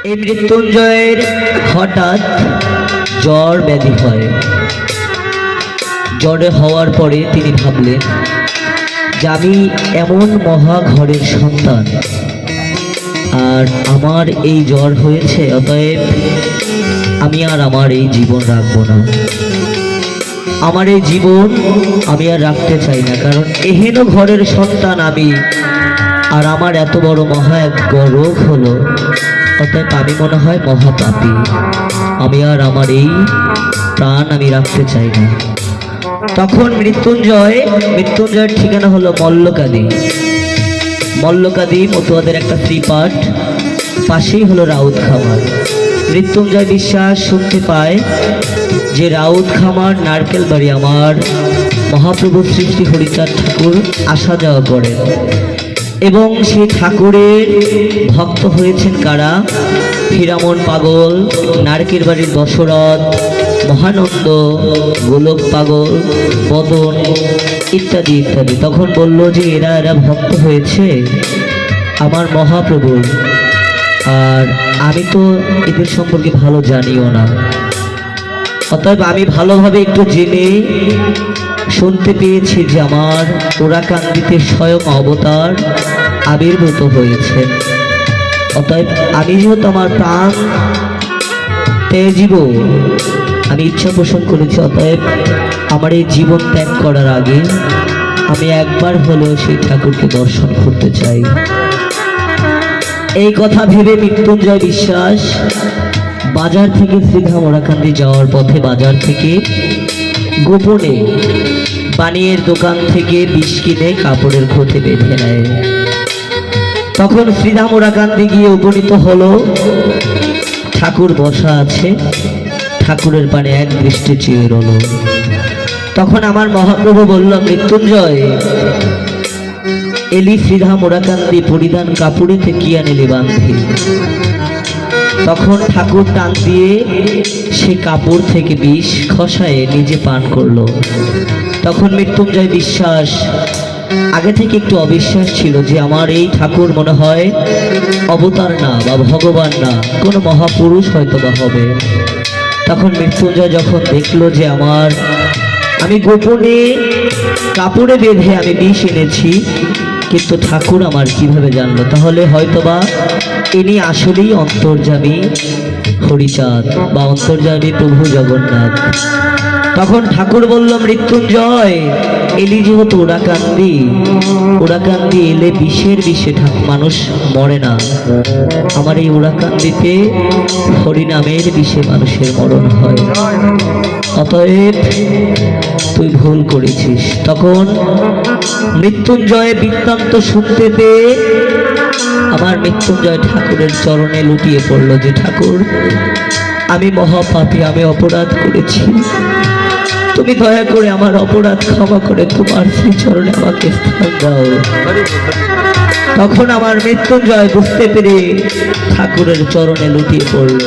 এই মৃত্যুঞ্জয়ের হঠাৎ জ্বর ব্যাধি হয়। জ্বরে হওয়ার পরে তিনি ভাবলেন যে আমি এমন মহা ঘরের সন্তান, আর আমার এই জ্বর হয়েছে, অতএব আমি আর আমার এই জীবন রাখবো না। আমার এই জীবন আমি আর রাখতে চাই না, কারণ এহেন ঘরের সন্তান আমি, আর আমার এত বড় মহা এক রোগ হলো, অতএব আমি মনে হয় মহাপাপী। আমি আর আমার এই প্রাণ আমি রাখতে চাই না। তখন মৃত্যুঞ্জয়ের ঠিকানা হলো মল্লকাদি। মল্লকাদি মতুয়াদের একটা শ্রীপাঠ, পাশেই হলো রাউত খামার। মৃত্যুঞ্জয় বিশ্বাস শুনতে পায় যে রাউত খামার নারকেল বাড়ি আমার মহাপ্রভু সৃষ্টি হরিচাঁদ ঠাকুর আসা যাওয়া করেন, এবং সেই ঠাকুরের ভক্ত হয়েছেন কারা? হীরামন পাগল, নারকেল বাড়ির দশরথ, মহানন্দ, গোলক পাগল, বদন ইত্যাদি ইত্যাদি। তখন বলল যে এরা ভক্ত হয়েছে আমার মহাপ্রভুর, আর আমি তো এদের সম্পর্কে ভালো জানিও না, অতএব আমি ভালোভাবে একটু জেনে শুনতে পেয়েছি যে আমার ওরাকান্দিতে স্বয়ং অবতার আবির্ভূত হয়েছেন। অতএব আমি যেহেতু আমার প্রাণ ত্যাজিব, আমি ইচ্ছা পোষণ করেছি, অতএব আমার এই জীবন ত্যাগ করার আগে আমি একবার হলেও সেই ঠাকুরকে দর্শন করতে চাই। এই কথা ভেবে মৃত্যুঞ্জয় বিশ্বাস বাজার থেকে শ্রীধাম ওরাকান্দি যাওয়ার পথে বাজার থেকে গোপনে পানীয়ের দোকান থেকে বিষ কিনে কাপড়ের খোঁতে বেঁধে নেয়। তখন শ্রীধাম ওরাকান্দি গিয়ে উপনীত হলো, ঠাকুর বসা আছে, ঠাকুরের পানে এক দৃষ্টি চেয়ে রইল। তখন আমার মহাপ্রভু বলল, মৃত্যুঞ্জয় এলি শ্রীধাম ওরাকান্দি পরিধান কাপড়েতে কি আনিলি বান্ধি। তখন ঠাকুর টান দিয়ে সে কাপড় থেকে বিষ খসায়ে নিজে পান করলো। তখন মৃত্যুঞ্জয় বিশ্বাস, আগে থেকে একটু অবিশ্বাস ছিল যে আমার এই ঠাকুর মনে হয় অবতার না বা ভগবান না, কোনো মহাপুরুষ হয়তো বা হবে। তখন মৃত্যুঞ্জয় যখন দেখলো যে আমি গোপনে কাপড়ে বেঁধে আমি বিষ এনেছি, কিন্তু ঠাকুর আমার কিভাবে জানলো, তাহলে হয়তোবা ইনি আসলেই অন্তর্যামী হরিচাঁদ বা অন্তর্যামী প্রভু জগন্নাথ। তখন ঠাকুর বলল, মৃত্যুঞ্জয় এলি যেহেতু ওরাকান্দি এলে বিষে মানুষ মরে না, আমার এই ওরাকান্দিতে হরিনামের বিষে মানুষের মরণ হয়, অতএব তুই ভুল করেছিস। তখন মৃত্যুঞ্জয় বৃত্তান্ত শুনতে পেয়ে আমার মৃত্যুঞ্জয় ঠাকুরের চরণে লুটিয়ে পড়ল যে ঠাকুর আমি মহাপাপী, আমি অপরাধ করেছি, তুমি দয়া করে আমার অপরাধ ক্ষমা করে তোমার শ্রী চরণে আমাকে স্থান দাও। তখন আমার মৃত্যুঞ্জয় বুঝতে পেরে ঠাকুরের চরণে লুটিয়ে পড়ল।